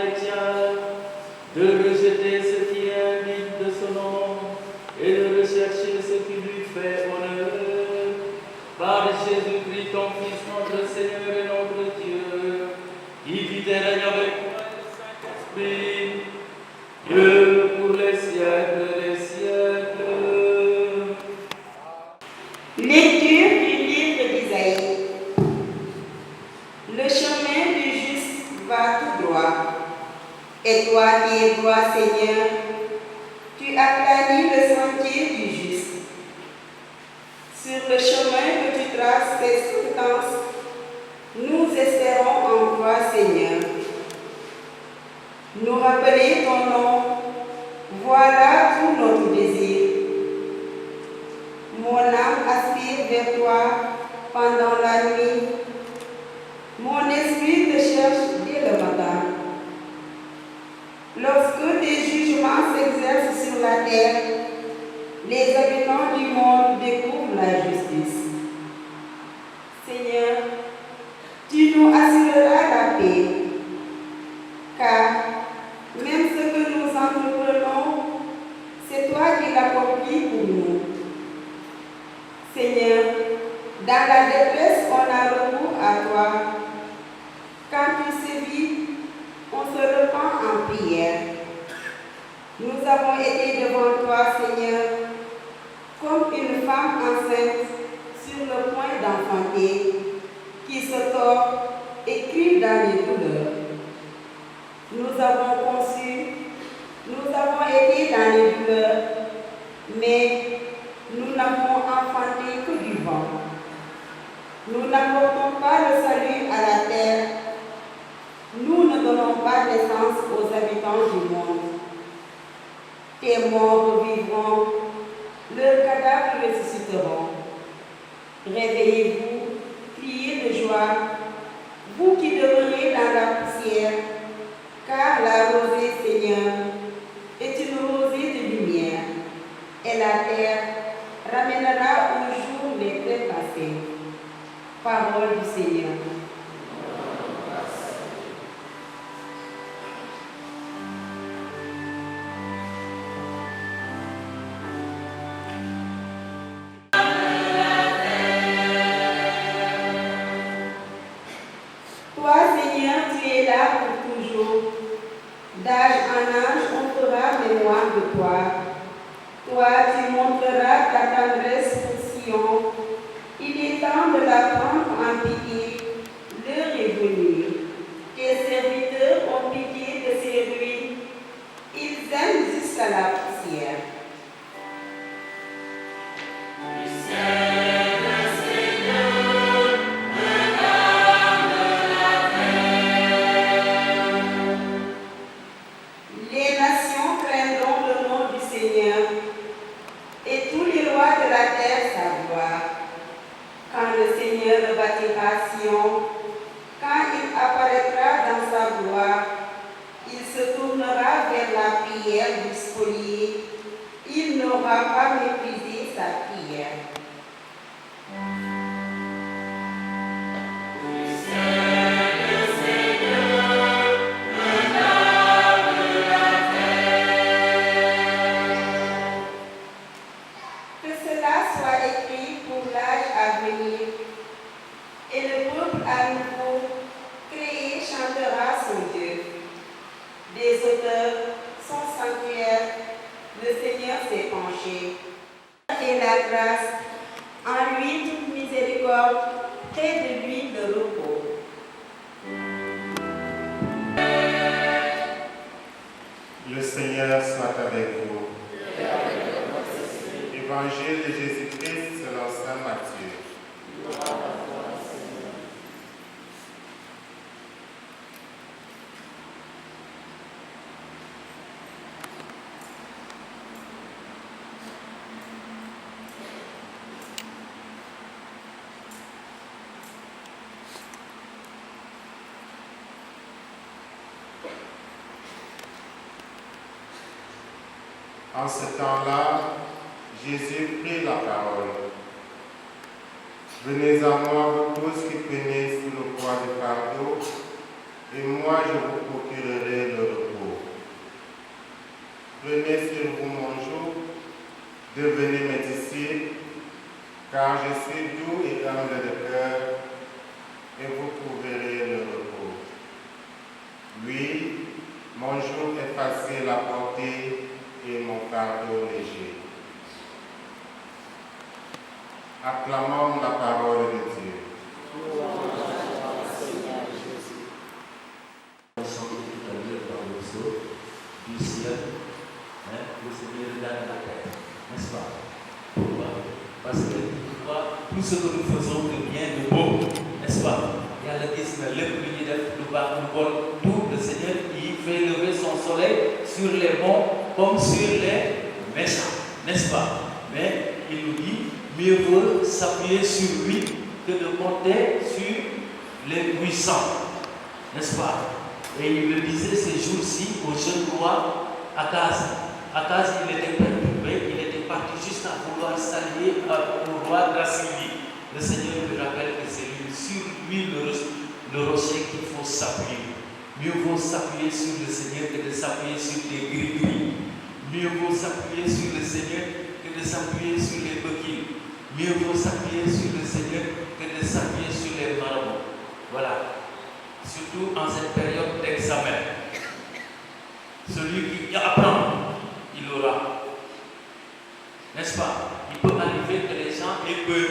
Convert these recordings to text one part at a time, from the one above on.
chrétien de rejeter ce qui est indigne de son nom et de rechercher ce qui lui fait honneur. Par Jésus-Christ, ton Fils, notre Seigneur et notre Dieu, qui vit et règne avec toi et le Saint-Esprit, Dieu pour les siècles des siècles. Lecture du livre d'Isaïe. Le chemin du juste va tout droit. Et toi qui es droit, Seigneur, tu aplanis le sentier du juste. Sur le chemin que tu traces tes sentences, nous espérons en toi, Seigneur. Nous rappeler ton nom, voilà tout notre désir. Mon âme aspire vers toi pendant la nuit. Mon esprit te cherche dès le matin. Lorsque tes jugements s'exercent sur la terre, les habitants du monde découvrent la justice. Seigneur, tu nous assureras la paix, car même ce que nous entreprenons, c'est toi qui l'accomplis pour nous. Seigneur, dans la détresse, on a recours à toi. Quand tu sévis, on se repent en prière. Nous avons été devant toi, Seigneur, comme une femme enceinte sur le point d'enfanter, qui se tord et crie dans les douleurs. Nous avons conçu, nous avons été dans les douleurs, mais nous n'avons enfanté que du vent. Nous n'apportons pas le salut à la terre. Nous ne donnons pas naissance aux habitants du monde. Tes morts revivront, leurs cadavres ressusciteront. Réveillez-vous, criez de joie, vous qui demeurez dans la poussière, car la rosée, Seigneur, est une rosée de lumière, et la terre ramènera au jour les trépassés. Parole du Seigneur. Toi, Seigneur, tu es là pour toujours. D'âge en âge, on fera mémoire de toi. Toi, tu montreras ta tendresse pour Sion. Il est temps de la prendre en pitié. L'heure est venue. Tes serviteurs ont pitié de ces ruines. Ils aiment jusqu'à la poussière. Les nations craindront le nom du Seigneur, et tous les rois de la terre sa gloire. Quand le Seigneur rebâtira Sion, quand il apparaîtra dans sa gloire, il se tournera vers la prière du spolié. Il n'aura pas méprisé sa prière. Que cela soit écrit pour l'âge à venir, et le peuple à nouveau créé chantera son Dieu. Des auteurs, son sanctuaire, le Seigneur s'est penché. Et la grâce, en lui toute miséricorde, près de lui le repos. Le Seigneur soit avec vous. Évangile de Jésus-Christ selon saint Matthieu. En ce temps-là, Jésus prit la parole. Venez à moi, vous tous qui peinez sous le poids du fardeau, et moi je vous procurerai le repos. Prenez sur vous mon joug, devenez mes disciples, car je suis doux et humble de cœur, et vous trouverez le repos. Oui, mon joug est facile à porter et mon fardeau léger. Acclamons la parole de Dieu. On a chanté tout à l'heure dans le psaume du ciel, le Seigneur regarde la terre, n'est-ce pas? Pourquoi? Parce que tout ce que nous faisons de bien, de beau, n'est-ce pas? Il y a le disque, tout le Seigneur, il fait lever son soleil sur les bons comme sur les méchants, n'est-ce pas? Mais il nous dit, mieux vaut s'appuyer sur lui que de compter sur les puissants, n'est-ce pas? Et il le disait ces jours-ci au jeune roi Akaz. Akaz, il était perturbé, il était parti juste à vouloir s'allier au roi d'Assyrie. Le Seigneur lui rappelle que c'est lui, sur lui le rocher qu'il faut s'appuyer. Mieux vaut s'appuyer sur le Seigneur que de s'appuyer sur des gris-gris. Mieux vaut s'appuyer sur le Seigneur que de s'appuyer sur les coquilles. Mieux vaut s'appuyer sur le Seigneur que de s'appuyer sur les marabouts. Voilà. Surtout en cette période d'examen. Celui qui apprend, il aura. N'est-ce pas? Il peut arriver que les gens aient peur.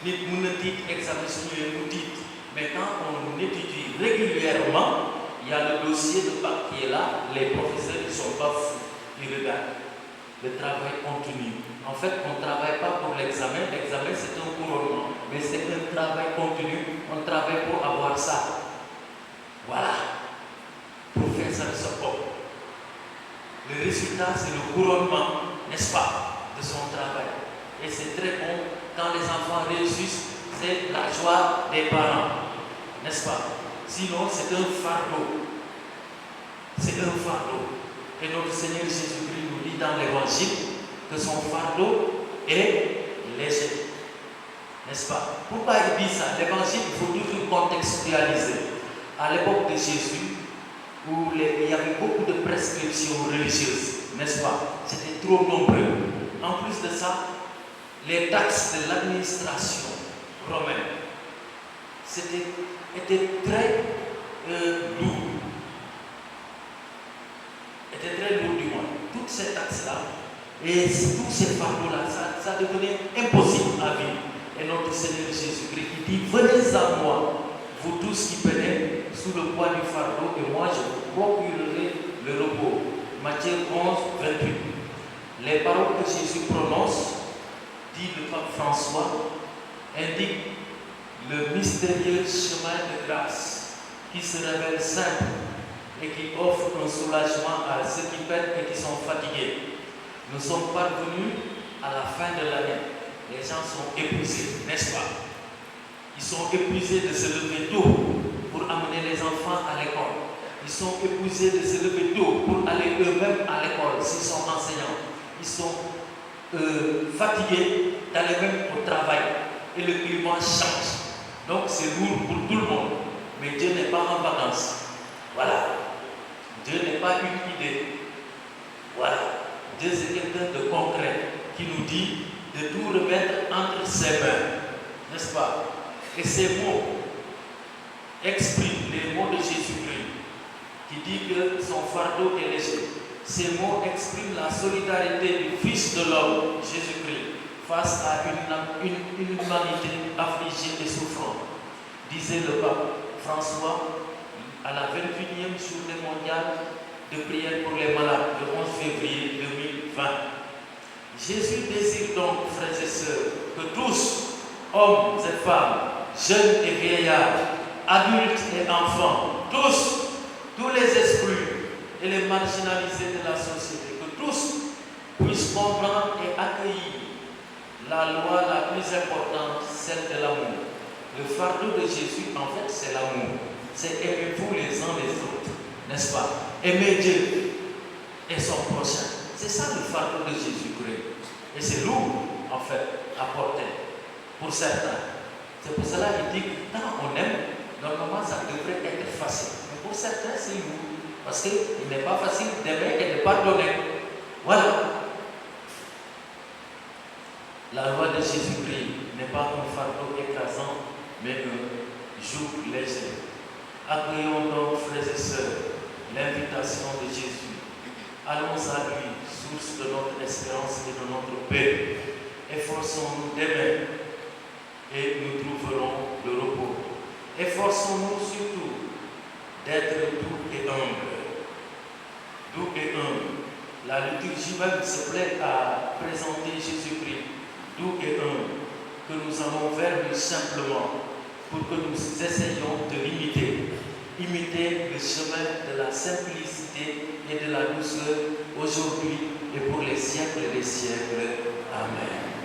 Nit mun na tiit examen su ñëwee mu tiit. Mais quand on étudie régulièrement, il y a le dossier de bac qui est là, les professeurs ne sont pas fous, ils regardent. Le travail continue. En fait, on ne travaille pas pour l'examen, l'examen c'est un couronnement, mais c'est un travail continu, on travaille pour avoir ça. Voilà, pour faire ça de son corps. Le résultat, c'est le couronnement, n'est-ce pas, de son travail. Et c'est très bon, quand les enfants réussissent, c'est la joie des parents, n'est-ce pas? Sinon, c'est un fardeau. C'est un fardeau. Et notre Seigneur Jésus-Christ nous dit dans l'Évangile que son fardeau est léger. N'est-ce pas? Pourquoi il dit ça? L'Évangile, il faut toujours contextualiser. À l'époque de Jésus, où il y avait beaucoup de prescriptions religieuses, n'est-ce pas? C'était trop nombreux. En plus de ça, les taxes de l'administration romaine étaient très lourdes. Étaient très lourdes du moins. Toutes ces taxes-là et tous ces fardeaux-là, ça devenait impossible à vivre. Et notre Seigneur Jésus-Christ, il dit, venez à moi, vous tous qui peinez sous le poids du fardeau, et moi je vous procurerai le repos. Matthieu 11, 28. Les paroles que Jésus prononce, dit le pape François, indiquent le mystérieux chemin de grâce qui se révèle simple et qui offre un soulagement à ceux qui peinent et qui sont fatigués. Nous sommes parvenus à la fin de l'année. Les gens sont épuisés, n'est-ce pas? Ils sont épuisés de se lever tôt pour amener les enfants à l'école. Ils sont épuisés de se lever tôt pour aller eux-mêmes à l'école s'ils sont enseignants. Ils sont fatigués d'aller même au travail. Et le climat change. Donc c'est lourd pour tout le monde. Mais Dieu n'est pas en vacances. Voilà. Dieu n'est pas une idée. Voilà. Dieu c'est quelqu'un de concret qui nous dit de tout remettre entre ses mains. N'est-ce pas? Et ces mots expriment les mots de Jésus-Christ qui dit que son fardeau est léger. Ces mots expriment la solidarité du Fils de l'homme, Jésus-Christ, face à une humanité affligée et souffrante. Disait le pape François à la 21e journée mondiale de prière pour les malades, le 11 février 2020. Jésus désire donc, frères et sœurs, que tous, hommes et femmes, jeunes et vieillards, adultes et enfants, tous les exclus et les marginalisés de la société, que tous puissent comprendre et accueillir la loi la plus importante, celle de l'amour. Le fardeau de Jésus, en fait, c'est l'amour. C'est aimez-vous les uns les autres, n'est-ce pas? Aimer Dieu et son prochain. C'est ça le fardeau de Jésus-Christ. Et c'est lourd, en fait, à porter pour certains. C'est pour cela qu'il dit que quand on aime, normalement ça devrait être facile. Mais Pour certains, c'est lourd. Parce qu'il n'est pas facile d'aimer et de pardonner. Voilà. La loi de Jésus-Christ n'est pas un fardeau écrasant, mais un joug léger. Accueillons donc, frères et sœurs, l'invitation de Jésus. Allons à lui, source de notre espérance et de notre paix. Efforçons-nous d'aimer et nous trouverons le repos. Efforçons-nous surtout d'être doux et humbles. Doux et humbles. La liturgie même se plaît à présenter Jésus-Christ, doux et humble, que nous allons vers lui simplement pour que nous essayions de l'imiter. Imiter le chemin de la simplicité et de la douceur aujourd'hui et pour les siècles des siècles. Amen.